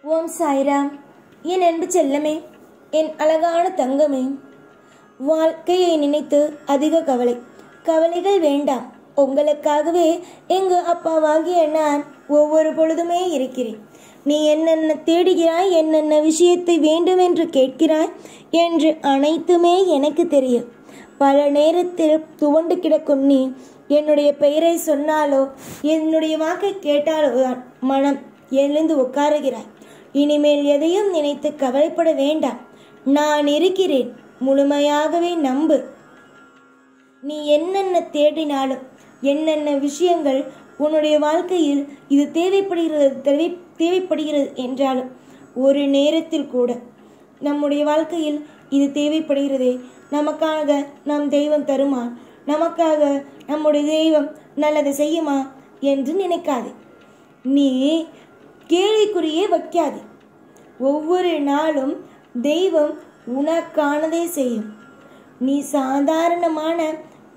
ஓம் சாய்ராம். என் அன்பு செல்லமே, என் அழகான தங்கமே, வாழ்க்கையை நினைத்து அதிக கவலைகள் வேண்டாம். உங்களுக்காகவே எங்கு அப்பாவாகிய நான் ஒவ்வொரு பொழுதுமே இருக்கிறேன். நீ என்னென்ன தேடுகிறாய், என்னென்ன விஷயத்தை வேண்டும் என்று கேட்கிறாய் என்று அனைத்துமே எனக்கு தெரியும். பல நேரத்தில் துவண்டு கிடக்கும் நீ என்னுடைய பெயரை சொன்னாலோ என்னுடைய வாக்கை கேட்டாலோ தான் மனம் எழுந்து உட்காருகிறாய். இனிமேல் எதையும் நினைத்து கவலைப்பட வேண்டாம். நான் இருக்கிறேன், முழுமையாகவே நம்பு. நீ என்னென்ன தேடினாலும், என்னென்ன விஷயங்கள் உன்னுடைய வாழ்க்கையில் இது தேவைப்படுகிறது என்றாலும் ஒரு நேரத்தில் கூட நம்முடைய வாழ்க்கையில் இது தேவைப்படுகிறதே, நமக்காக நம் தெய்வம் தருமா, நமக்காக நம்முடைய தெய்வம் நல்லதை செய்யுமா என்று நினைக்காதே. நீ கேள்விக்குறியே வைக்காதே. ஒவ்வொரு நாளும் தெய்வம் உனக்கானதே செய்யும். நீ சாதாரணமான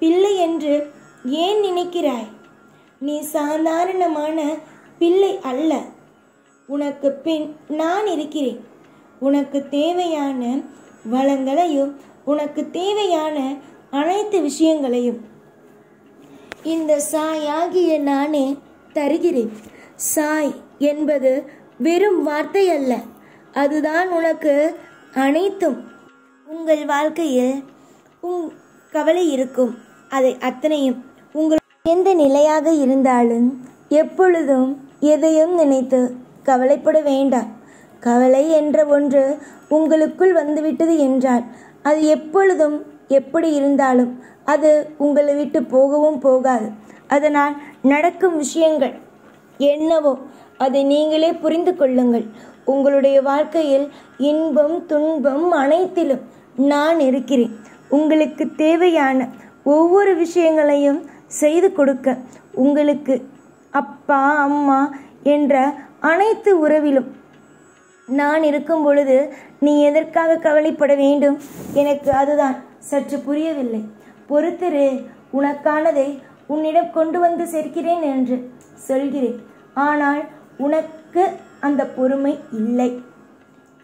பிள்ளை என்று ஏன் நினைக்கிறாய்? நீ சாதாரணமான பிள்ளை அல்ல. உனக்கு பின் நான் இருக்கிறேன். உனக்கு தேவையான வளங்களையும் உனக்கு தேவையான அனைத்து விஷயங்களையும் இந்த சாயாகிய நானே தருகிறேன். சாய் என்பது வெறும் வார்த்தை அல்ல, அதுதான் உனக்கு அனைத்தும். உங்கள் வாழ்க்கையில் கவலை இருக்கும், அதை அத்தனையும் உங்கள் எந்த நிலையாக இருந்தாலும் எப்பொழுதும் எதையும் நினைத்து கவலைப்பட வேண்டாம். கவலை என்ற ஒன்று உங்களுக்குள் வந்துவிட்டது என்றால் அது எப்பொழுதும் எப்படி இருந்தாலும் அது உங்களை விட்டு போகவும் போகாது. அதனால் நடக்கும் விஷயங்கள் என்னவோ அதை நீங்களே புரிந்து கொள்ளுங்கள். உங்களுடைய வாழ்க்கையில் இன்பம் துன்பம் அனைத்திலும் நான் இருக்கிறேன். உங்களுக்கு தேவையான ஒவ்வொரு விஷயங்களையும் செய்து கொடுக்க, உங்களுக்கு அப்பா அம்மா என்ற அனைத்து உறவிலும் நான் இருக்கும் பொழுது நீ எதற்காக கவலைப்பட வேண்டும்? எனக்கு அதுதான் சற்று புரியவில்லை. பொறுத்திரு, உனக்கானதை உன்னிடம் கொண்டு வந்து சேர்க்கிறேன் என்று சொல்கிறேன். ஆனால் உனக்கு அந்த பொறுமை இல்லை.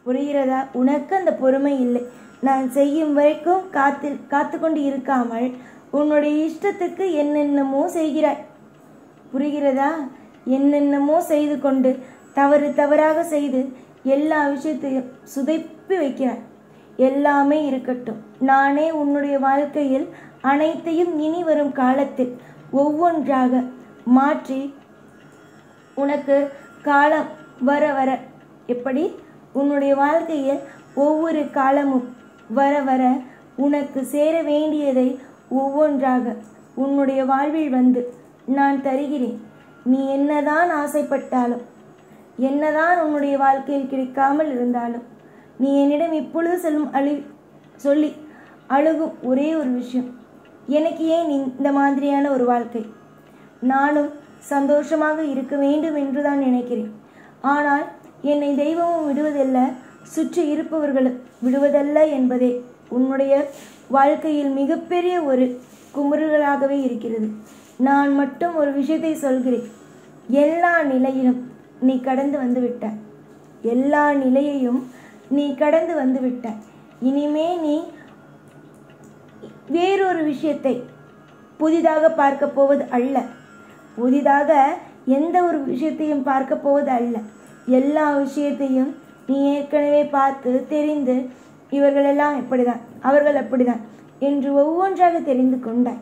புரிகிறதா? உனக்கு அந்த பொறுமை இல்லை. நான் செய்யும் வரைக்கும் காத்து கொண்டு இருக்காமல் உன்னுடைய இஷ்டத்துக்கு என்னென்னமோ செய்கிறாய். புரிகிறதா? என்னென்னமோ செய்து கொண்டு தவறாக செய்து எல்லா விஷயத்தையும் சுதைப்பி வைக்கிறாய். எல்லாமே இருக்கட்டும், நானே உன்னுடைய வாழ்க்கையில் அனைத்தையும் இனி வரும் காலத்தில் ஒவ்வொன்றாக மாற்றி உனக்கு காலம் வர வர எப்படி உன்னுடைய வாழ்க்கையில் ஒவ்வொரு காலமும் வர வர உனக்கு சேர வேண்டியதை ஒவ்வொன்றாக உன்னுடைய வாழ்வில் வந்து நான் தருகிறேன். நீ என்னதான் ஆசைப்பட்டாலும், என்னதான் உன்னுடைய வாழ்க்கையில் கிடைக்காமல் இருந்தாலும், நீ என்னிடம் இப்பொழுது சொல்லி அழுகும் ஒரே ஒரு விஷயம், எனக்கு ஏன் இந்த மாதிரியான ஒரு வாழ்க்கை? நானும் சந்தோஷமாக இருக்க வேண்டும் என்று தான் நினைக்கிறேன். ஆனால் என்னை தெய்வமும் விடுவதல்ல, சுற்றி இருப்பவர்களும் விடுவதல்ல என்பதே உன்னுடைய வாழ்க்கையில் மிகப்பெரிய ஒரு குமுறலாகவே இருக்கிறது. நான் மட்டும் ஒரு விஷயத்தை சொல்கிறேன், எல்லா நிலையிலும் நீ கடந்து வந்துவிட்ட. எல்லா நிலையையும் நீ கடந்து வந்துவிட்ட. இனிமே நீ வேறொரு விஷயத்தை புதிதாக பார்க்க போவது அல்ல. புதிதாக எந்த ஒரு விஷயத்தையும் பார்க்க போவது அல்ல. எல்லா விஷயத்தையும் நீ ஏற்கனவே பார்த்து தெரிந்து, இவர்களெல்லாம் இப்படிதான், அவர்கள் அப்படிதான் என்று ஒவ்வொன்றாக தெரிந்து கொண்டாய்.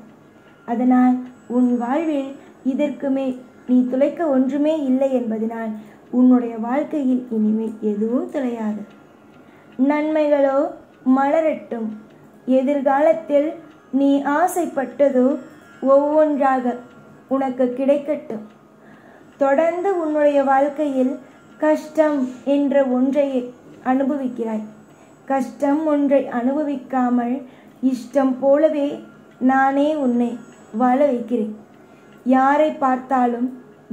அதனால் உன் வாழ்வில் இதற்கு மேல் நீ துளைக்க ஒன்றுமே இல்லை என்பதனால் உன்னுடைய வாழ்க்கையில் இனிமேல் எதுவும் துளையாது. நன்மைகளோ மலரட்டும். எதிர்காலத்தில் நீ ஆசைப்பட்டதோ ஒவ்வொன்றாக உனக்கு கிடைக்கட்டும். தொடர்ந்து உன்னுடைய வாழ்க்கையில் கஷ்டம் என்ற ஒன்றையே அனுபவிக்கிறாய். கஷ்டம் ஒன்றை அனுபவிக்காமல் இஷ்டம் போலவே நானே உன்னை வாழ வைக்கிறேன். யாரை பார்த்தாலும்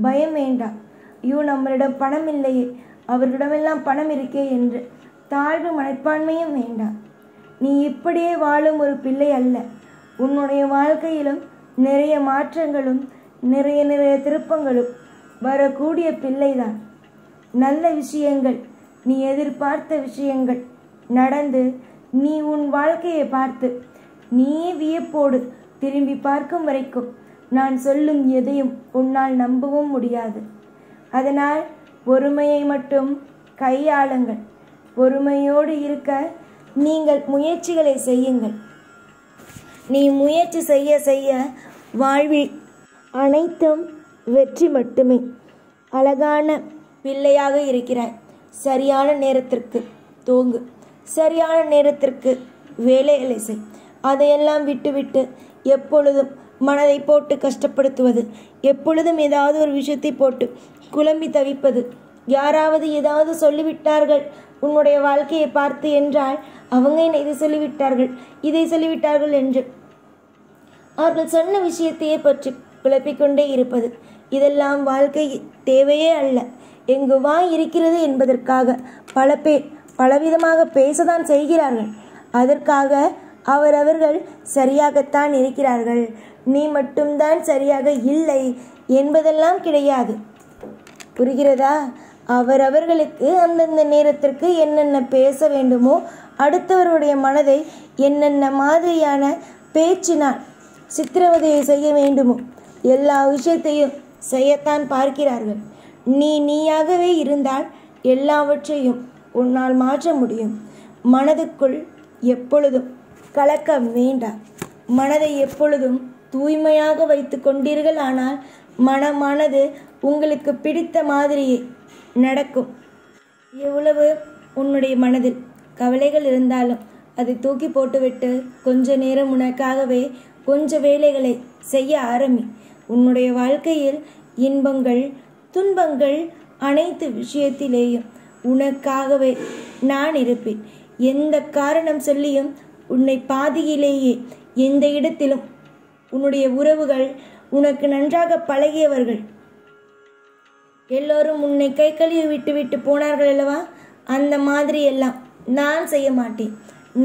பயம் வேண்டாம். ஐயோ, நம்மளிடம் பணம் இல்லையே, அவர்களிடமெல்லாம் பணம் இருக்கே என்று தாழ்வு மனப்பான்மையும் வேண்டாம். நீ இப்படியே வாழும் ஒரு பிள்ளை அல்ல. உன்னுடைய வாழ்க்கையிலும் நிறைய மாற்றங்களும் நிறைய திருப்பங்களும் வரக்கூடிய பிள்ளைதான். நல்ல விஷயங்கள் நீ எதிர்பார்த்த விஷயங்கள் நடந்து நீ உன் வாழ்க்கையை பார்த்து நீயே வியப்போடு திரும்பி பார்க்கும் வரைக்கும் நான் சொல்லும் எதையும் உன்னால் நம்பவும் முடியாது. அதனால் பொறுமையை மட்டும் கையாளுங்கள். பொறுமையோடு இருக்க நீங்கள் முயற்சிகளை செய்யுங்கள். நீ முயற்சி செய்ய செய்ய வாழ்வில் அனைத்தும் வெற்றி மட்டுமே. அழகான பிள்ளையாக இருக்கிறாய். சரியான நேரத்திற்கு தூங்கு, சரியான நேரத்திற்கு வேலைகளை செய். அதையெல்லாம் விட்டுவிட்டு எப்பொழுதும் மனதை போட்டு கஷ்டப்படுத்துவது, எப்பொழுதும் ஏதாவது ஒரு விஷயத்தை போட்டு குழம்பி தவிப்பது, யாராவது ஏதாவது சொல்லிவிட்டார்கள் உன்னுடைய வாழ்க்கையை பார்த்து என்றால் அவங்க இதை சொல்லிவிட்டார்கள் இதை சொல்லிவிட்டார்கள் என்று அவர்கள் சொன்ன விஷயத்தையே பற்றி குழப்பிக்கொண்டே இருப்பது, இதெல்லாம் வாழ்க்கை தேவையே அல்ல. எங்கு வாய் இருக்கிறது என்பதற்காக பல பேர் பலவிதமாக பேசத்தான் செய்கிறார்கள். அதற்காக அவரவர்கள் சரியாகத்தான் இருக்கிறார்கள், நீ மட்டும்தான் சரியாக இல்லை என்பதெல்லாம் கிடையாது. புரிகிறதா? அவரவர்களுக்கு அந்தந்த நேரத்திற்கு என்னென்ன பேச வேண்டுமோ, அடுத்தவருடைய மனதை என்னென்ன மாதிரியான பேச்சினால் சித்திரவதையை செய்ய வேண்டுமோ எல்லா விஷயத்தையும் செய்யத்தான் பார்க்கிறார்கள். நீயாகவே இருந்தால் எல்லாவற்றையும் உன்னால் மாற்ற முடியும். மனதுக்குள் எப்பொழுதும் கலக்கம் வேண்டாம். மனதை எப்பொழுதும் தூய்மையாக வைத்து கொண்டீர்கள். ஆனால் மனமானது உங்களுக்கு பிடித்த மாதிரியே நடக்கும். எவ்வளவு உன்னுடைய மனதில் கவலைகள் இருந்தாலும் அதை தூக்கி போட்டுவிட்டு கொஞ்ச நேரம் உனக்காகவே கொஞ்ச வேலைகளை செய்ய ஆரம்பி. உன்னுடைய வாழ்க்கையில் இன்பங்கள் துன்பங்கள் அனைத்து விஷயத்திலேயும் உனக்காகவே நான் இருப்பேன். எந்த காரணம் சொல்லியும் உன்னை பாதியிலேயே எந்த இடத்திலும் உன்னுடைய உறவுகள் உனக்கு நன்றாக பழகியவர்கள் எல்லோரும் உன்னை கை கழுவி விட்டு போனார்கள் அல்லவா? அந்த மாதிரி எல்லாம் நான் செய்ய மாட்டேன்.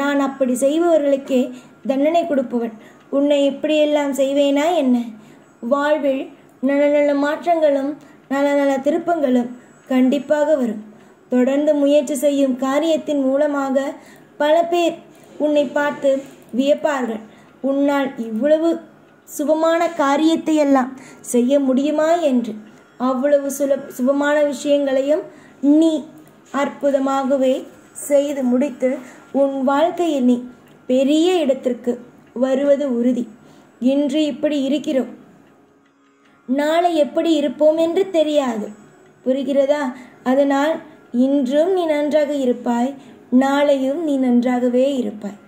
நான் அப்படி செய்பவர்களுக்கே தண்டனை கொடுப்பவன். உன்னை எப்படியெல்லாம் செய்வேனா என்ன? வாழ்வில் நல்ல நல்ல மாற்றங்களும் நல்ல நல்ல திருப்பங்களும் கண்டிப்பாக வரும். தொடர்ந்து முயற்சி செய்யும் காரியத்தின் மூலமாக பல பேர் உன்னை பார்த்து வியப்பார்கள். உன்னால் இவ்வளவு சுபமான காரியத்தை எல்லாம் செய்ய முடியுமா என்று. அவ்வளவு சுபமான விஷயங்களையும் நீ அற்புதமாகவே செய்து முடித்து உன் வாழ்க்கையில் நீ பெரிய இடத்திற்கு வருவது உறுதி. இன்று இப்படி இருக்கிறோம், நாளை எப்படி இருப்போம் என்று தெரியாது. புரிகிறதா? அதனால் இன்றும் நீ நன்றாக இருப்பாய், நாளையும் நீ நன்றாகவே இருப்பாய்.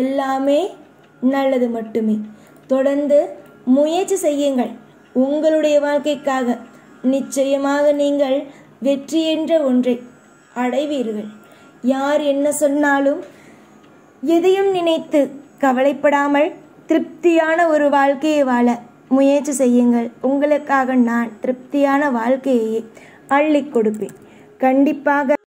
எல்லாமே நல்லது மட்டுமே. தொடர்ந்து முயற்சி செய்யுங்கள். உங்களுடைய வாழ்க்கைக்காக நிச்சயமாக நீங்கள் வெற்றி என்ற ஒன்றை அடைவீர்கள். யார் என்ன சொன்னாலும் எதையும் நினைத்து கவலைப்படாமல் திருப்தியான ஒரு வாழ்க்கையை வாழ முயற்சி செய்யுங்கள். உங்களுக்காக நான் திருப்தியான வாழ்க்கையை அள்ளி கொடுப்பேன். கண்டிப்பாக